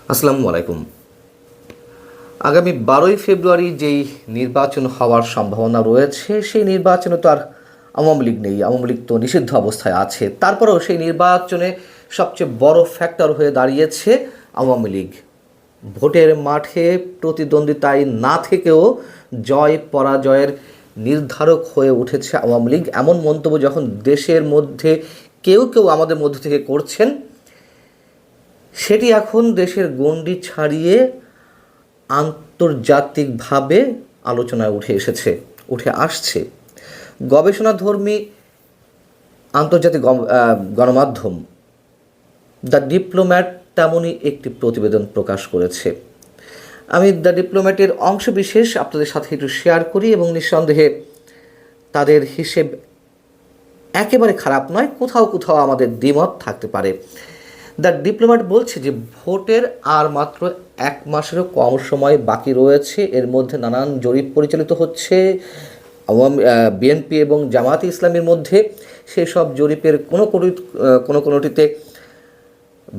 আসসালামু আলাইকুম। আগামী 12ই ফেব্রুয়ারি যেই নির্বাচন হওয়ার সম্ভাবনা রয়েছে, সেই নির্বাচনে তো আর আওয়ামী লীগ নেই। আওয়ামী লীগ তো নিষিদ্ধ অবস্থায় আছে। তারপরেও সেই নির্বাচনে সবচেয়ে বড় ফ্যাক্টর হয়ে দাঁড়িয়েছে আওয়ামী লীগ। ভোটের মাঠে প্রতিদ্বন্দ্বিতায় না থেকেও জয় পরাজয়ের নির্ধারক হয়ে উঠেছে আওয়ামী লীগ। এমন মন্তব্য যখন দেশের মধ্যে কেউ কেউ আমাদের মধ্য থেকে করছেন, সেটি এখন দেশের গণ্ডি ছাড়িয়ে আন্তর্জাতিকভাবে আলোচনায় উঠে আসছে। গবেষণাধর্মী আন্তর্জাতিক গণমাধ্যম দ্য ডিপ্লোম্যাট তেমনই একটি প্রতিবেদন প্রকাশ করেছে। আমি দ্য ডিপ্লোম্যাটের অংশবিশেষ আপনাদের সাথে একটু শেয়ার করি এবং নিঃসন্দেহে তাদের হিসেব একেবারে খারাপ নয়, কোথাও কোথাও আমাদের দ্বিমত থাকতে পারে। দ্য ডিপ্লোম্যাট বলছে যে ভোটের আর মাত্র 1 মাসেরও কম সময় বাকি রয়েছে। এর মধ্যে নানান জরিপ পরিচালিত হচ্ছে বিএনপি এবং জামায়াতে ইসলামীর মধ্যে। সেসব জরিপের কোনোটিতে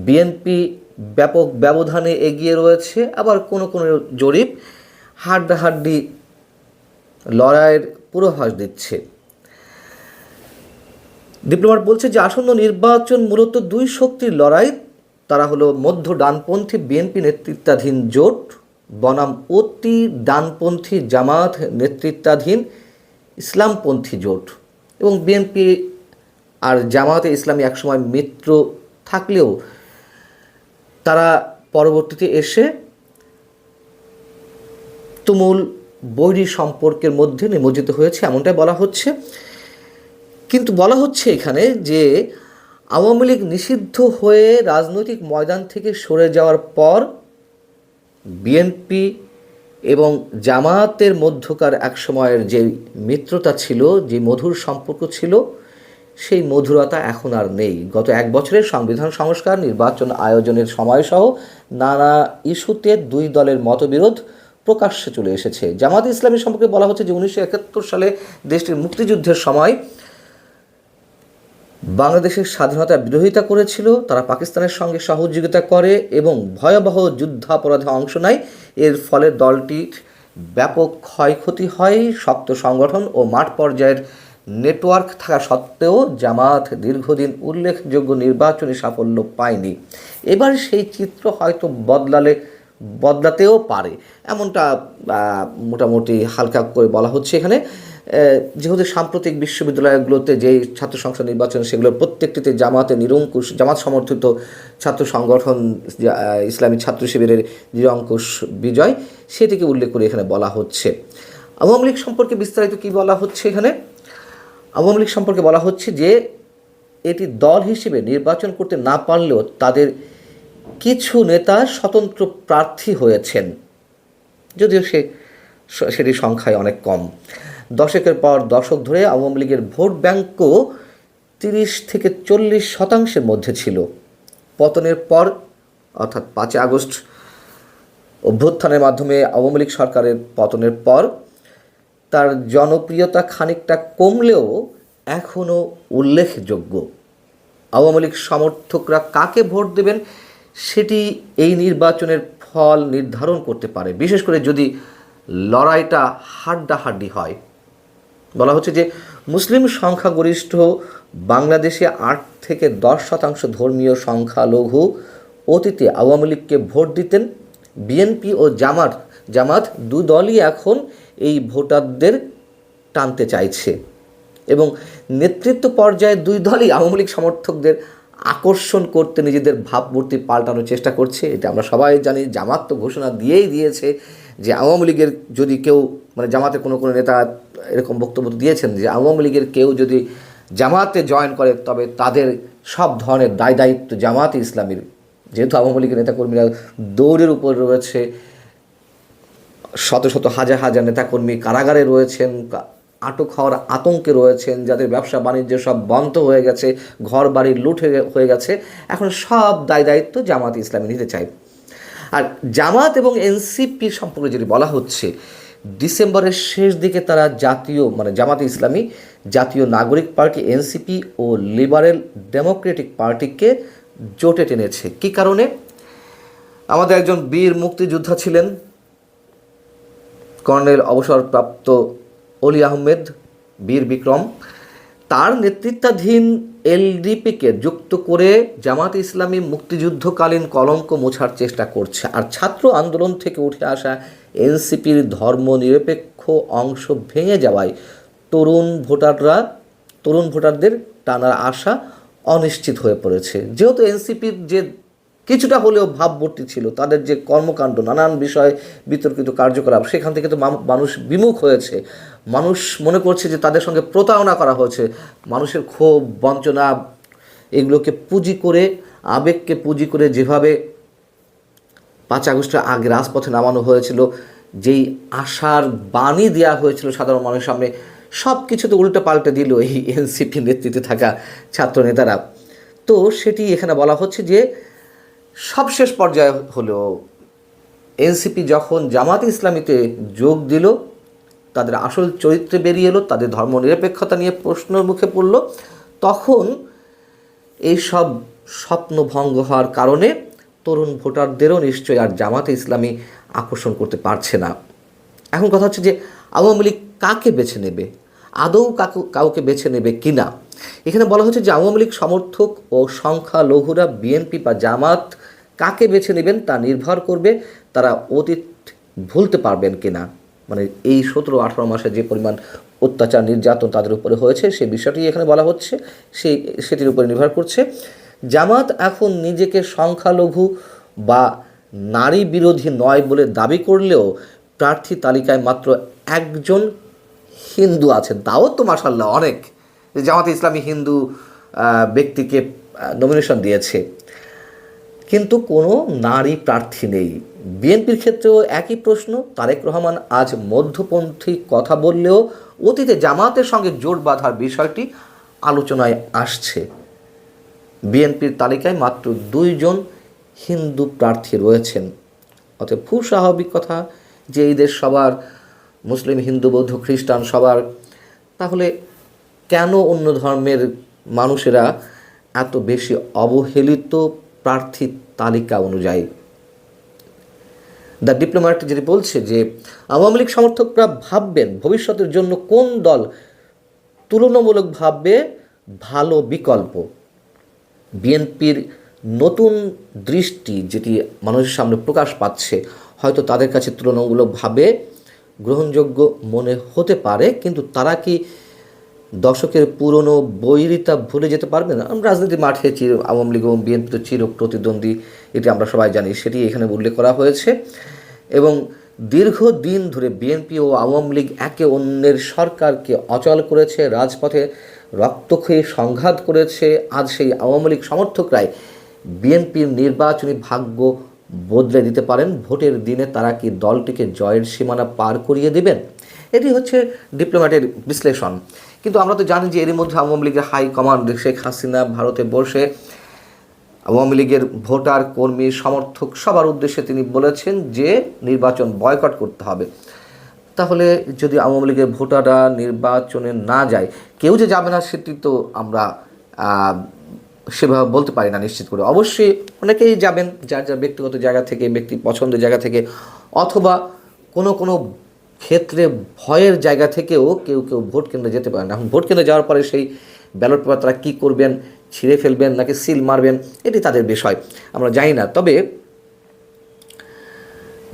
বিএনপি ব্যাপক ব্যবধানে এগিয়ে রয়েছে, আবার কোনো জরিপ হাড্ডাহাড্ডি লড়াইয়ের পূর্বাভাস দিচ্ছে। ডিপ্লোম্যাট বলছে যে আসন্ন নির্বাচন মূলত দুই শক্তির লড়াই। তারা হলো মধ্য ডানপন্থী বিএনপি নেতৃত্বাধীন জোট বনাম অতি ডানপন্থী জামাত নেতৃত্বাধীন ইসলামপন্থী জোট। এবং বিএনপি আর জামাতে ইসলামী একসময় মিত্র থাকলেও তারা পরবর্তীতে এসে তুমুল বৈরী সম্পর্কের মধ্যে নিমজ্জিত হয়েছে, এমনটাই বলা হচ্ছে। কিন্তু বলা হচ্ছে এখানে যে আওয়ামী লীগ নিষিদ্ধ হয়ে রাজনৈতিক ময়দান থেকে সরে যাওয়ার পর বিএনপি এবং জামায়াতের মধ্যকার এক সময়ের যে মিত্রতা ছিল, যে মধুর সম্পর্ক ছিল, সেই মধুরতা এখন আর নেই। গত 1 বছরের সংবিধান সংস্কার, নির্বাচন আয়োজনের সময়সহ নানা ইস্যুতে দুই দলের মতবিরোধ প্রকাশ্যে চলে এসেছে। জামায়াত ইসলামী সম্পর্কে বলা হচ্ছে যে 1971 সালে দেশটির মুক্তিযুদ্ধের সময় বাংলাদেশের স্বাধীনতার বিরোধিতা করেছিল। তারা পাকিস্তানের সঙ্গে সহযোগিতা করে এবং ভয়াবহ যুদ্ধাপরাধে অংশ নেয়। এর ফলে দলটির ব্যাপক ক্ষয়ক্ষতি হয়। শক্ত সংগঠন ও মাঠ পর্যায়ের নেটওয়ার্ক থাকা সত্ত্বেও জামায়াত দীর্ঘদিন উল্লেখযোগ্য নির্বাচনী সাফল্য পায়নি। এবার সেই চিত্র হয়তো বদলাতেও পারে, এমনটা মোটামুটি হালকা করে বলা হচ্ছে এখানে। যেহেতু সাম্প্রতিক বিশ্ববিদ্যালয়গুলোতে যেই ছাত্র সংসদ নির্বাচন, সেগুলোর প্রত্যেকটিতে জামাত সমর্থিত ছাত্র সংগঠন ইসলামী ছাত্র শিবিরের নিরঙ্কুশ বিজয়, সেটিকে উল্লেখ করে এখানে বলা হচ্ছে। আওয়ামী লীগ সম্পর্কে বিস্তারিত কী বলা হচ্ছে এখানে? আওয়ামী লীগ সম্পর্কে বলা হচ্ছে যে এটি দল হিসেবে নির্বাচন করতে না পারলেও তাদের কিছু নেতা স্বতন্ত্র প্রার্থী হয়েছেন, যদিও সেটির সংখ্যায় অনেক কম। দশকের পর দশক ধরে আওয়ামী লীগের ভোট ব্যাংকও 30-40% মধ্যে ছিল। পতনের পর অর্থাৎ 5 আগস্ট অভ্যুত্থানের মাধ্যমে আওয়ামী লীগ সরকারের পতনের পর তার জনপ্রিয়তা খানিকটা কমলেও এখনও উল্লেখযোগ্য। আওয়ামী লীগ সমর্থকরা কাকে ভোট দেবেন সেটি এই নির্বাচনের ফল নির্ধারণ করতে পারে, বিশেষ করে যদি লড়াইটা হাড্ডাহাড্ডি হয়। বলা হচ্ছে যে মুসলিম সংখ্যাগরিষ্ঠ বাংলাদেশে 8-10% ধর্মীয় সংখ্যালঘু অতীতে আওয়ামী লীগকে ভোট দিতেন। বিএনপি ও জামাত দুই দলই এখন এই ভোটারদের টানতে চাইছে এবং নেতৃত্ব পর্যায়ে দুই দলই আওয়ামী লীগ সমর্থকদের আকর্ষণ করতে নিজেদের ভাবমূর্তি পাল্টানোর চেষ্টা করছে। এটা আমরা সবাই জানি। জামাত তো ঘোষণা দিয়েছে যে আওয়ামী লীগের যদি কেউ, জামাতে কোনো নেতা এরকম বক্তব্য দিয়েছেন যে আওয়ামী লীগের কেউ যদি জামাতে জয়েন করে তবে তাদের সব ধরনের দায়িত্ব জামাতে ইসলামীর। যেহেতু আওয়ামী লীগের নেতাকর্মীরা দৌড়ের উপর রয়েছে, শত হাজার নেতাকর্মী কারাগারে রয়েছেন, আটক হওয়ার আতঙ্কে রয়েছেন, যাদের ব্যবসা বাণিজ্য সব বন্ধ হয়ে গেছে, ঘর বাড়ি লুট হয়ে গেছে, এখন সব দায়িত্ব জামাত ইসলামী নিতে চায়। আর জামাত এবং এনসিপি সম্পর্কে যেটি বলা হচ্ছে, ডিসেম্বরের শেষ দিকে তারা জামাতে ইসলামী জাতীয় নাগরিক পার্টি এনসিপি ও লিবারেল ডেমোক্রেটিক পার্টিকে জোটে টেনেছে। কী কারণে? আমাদের একজন বীর মুক্তিযোদ্ধা ছিলেন কর্নেল অবসরপ্রাপ্ত অলি আহমেদ বীর বিক্রম। তার নেতৃত্বাধীন এলডিপিকে যুক্ত করে জামাত ইসলামী মুক্তিযুদ্ধকালীন কলঙ্ক মোছার চেষ্টা করছে। আর ছাত্র আন্দোলন থেকে উঠে আসা এনসিপির ধর্মনিরপেক্ষ অংশ ভেঙে যাওয়ায় তরুণ ভোটারদের টানার আশা অনিশ্চিত হয়ে পড়েছে। যেহেতু এনসিপির যে কিছুটা হলেও ভাবমূর্তি ছিল, তাদের যে কর্মকাণ্ড, নানান বিষয়ে বিতর্কিত কার্যকলাপ, সেখান থেকে তো মানুষ বিমুখ হয়েছে। মানুষ মনে করছে যে তাদের সঙ্গে প্রতারণা করা হয়েছে। মানুষের ক্ষোভ, বঞ্চনা, এগুলোকে পুঁজি করে, আবেগকে পুঁজি করে যেভাবে 5 আগস্টের আগে রাজপথে নামানো হয়েছিল, যেই আশার বাণী দেওয়া হয়েছিল সাধারণ মানুষের সামনে, সব কিছু তো উল্টে পাল্টে দিল এই এনসিপি নেতৃত্বে থাকা ছাত্র নেতারা। তো সেটি এখানে বলা হচ্ছে যে সবশেষ পর্যায়ে হলো এনসিপি যখন জামাত ইসলামীতে যোগ দিল, তাদের আসল চরিত্রে বেরিয়ে এলো, তাদের ধর্মনিরপেক্ষতা নিয়ে প্রশ্নের মুখে পড়ল, তখন এই সব স্বপ্ন ভঙ্গ হওয়ার কারণে তরুণ ভোটারদেরও নিশ্চয়ই আর জামাতে ইসলামী আকর্ষণ করতে পারছে না। এখন কথা হচ্ছে যে আওয়ামী লীগ কাকে বেছে নেবে, আদৌ কাউকে বেছে নেবে কি না। এখানে বলা হচ্ছে যে আওয়ামী লীগ সমর্থক ও সংখ্যালঘুরা বিএনপি বা জামাত কাকে বেছে নেবেন তা নির্ভর করবে তারা অতীত ভুলতে পারবেন কিনা। মানে এই 17-18 মাসে যে পরিমাণ অত্যাচার, নির্যাতন তাদের উপরে হয়েছে, সেই বিষয়টি এখানে বলা হচ্ছে, সেটির উপরে নির্ভর করছে। জামাত এখন নিজেকে সংখ্যালঘু বা নারী বিরোধী নয় বলে দাবি করলেও প্রার্থী তালিকায় মাত্র একজন হিন্দু আছেন। তাও তো মাশাআল্লাহ অনেক, জামাতে ইসলামী হিন্দু ব্যক্তিকে নমিনেশন দিয়েছে, কিন্তু কোনো নারী প্রার্থী নেই। বিএনপির ক্ষেত্রেও একই প্রশ্ন। তারেক রহমান আজ মধ্যপন্থী কথা বললেও অতীতে জামাতের সঙ্গে জোট বাঁধার বিষয়টি আলোচনায় আসছে। বিএনপির তালিকায় মাত্র 2 জন হিন্দু প্রার্থী রয়েছেন। অতএব খুব স্বাভাবিক কথা যে এই দেশ সবার, মুসলিম, হিন্দু, বৌদ্ধ, খ্রিস্টান সবার, তাহলে কেন অন্য ধর্মের মানুষেরা এত বেশি অবহেলিত প্রার্থী তালিকা অনুযায়ী? দ্য ডিপ্লোম্যাট যেটি বলছে যে আওয়ামী লীগ সমর্থকরা ভাববেন ভবিষ্যতের জন্য কোন দল তুলনামূলকভাবে ভালো বিকল্প। বিএনপির নতুন দৃষ্টি যেটি মানুষের সামনে প্রকাশ পাচ্ছে হয়তো তাদের কাছে তুলনামূলকভাবে গ্রহণযোগ্য মনে হতে পারে, কিন্তু তারা কি দশকের পুরনো বৈরিতা ভুলে যেতে পারবে না? রাজনীতির মাঠে আওয়ামী লীগ এবং বিএনপি তো চির প্রতিদ্বন্দ্বী, এটি আমরা সবাই জানি, সেটি এখানে উল্লেখ করা হয়েছে। এবং দীর্ঘদিন ধরে বিএনপি ও আওয়ামী লীগ একে অন্যের সরকারকে অচল করেছে, রাজপথে রক্তক্ষয়ী সংঘাত করেছে। আজ সেই আওয়ামী লীগ সমর্থকরাই বিএনপির নির্বাচনী ভাগ্য বদলে দিতে পারেন। ভোটের দিনে তারা কি দলটিকে জয়ের সীমানা পার করিয়ে দেবেন? এটি হচ্ছে ডিপ্লোম্যাটের বিশ্লেষণ। কিন্তু আমরা তো জানি যে এর মধ্যে আওয়ামী লীগের হাইকমান্ড শেখ হাসিনা ভারতে বসে আওয়ামী লীগের ভোটার, কর্মী, সমর্থক সবার উদ্দেশ্যে তিনি বলেছেন যে নির্বাচন বয়কট করতে হবে। তাহলে যদি আওয়ামী লীগের ভোটাররা নির্বাচনে না যায়, কেউ যে যাবে না সেটি তো আমরা সেভাবে বলতে পারি না নিশ্চিত করে। অবশ্যই অনেকেই যাবেন যার যার ব্যক্তিগত জায়গা থেকে, ব্যক্তি পছন্দের জায়গা থেকে, অথবা কোনো ক্ষেত্রে ভয়ের জায়গা থেকেও কেউ ভোট কেন্দ্রে যেতে পারেন। এখন ভোট কেন্দ্রে যাওয়ার পরে সেই ব্যালট পেপার তারা কী করবেন, ছিঁড়ে ফেলবেন নাকি সিল মারবেন, এটি তাদের বিষয়, আমরা জানি না। তবে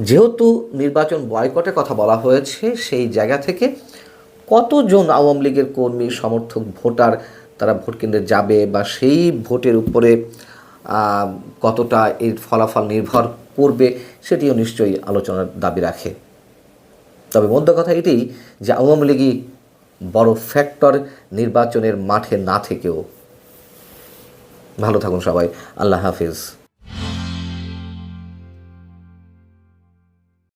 যেহেতু নির্বাচন বয়কটের কথা বলা হয়েছে, সেই জায়গা থেকে কতজন আওয়ামী লীগের কর্মী, সমর্থক, ভোটার তারা ভোট কেন্দ্রে যাবে বা সেই ভোটের উপরে কতটা এর ফলাফল নির্ভর করবে, সেটিও নিশ্চয়ই আলোচনার দাবি রাখে। তবে মধ্য কথা এটি যে আওয়ামী লীগই বড় ফ্যাক্টর নির্বাচনের মাঠে না থেকেও। ভালো থাকুন সবাই, আল্লাহ হাফিজ।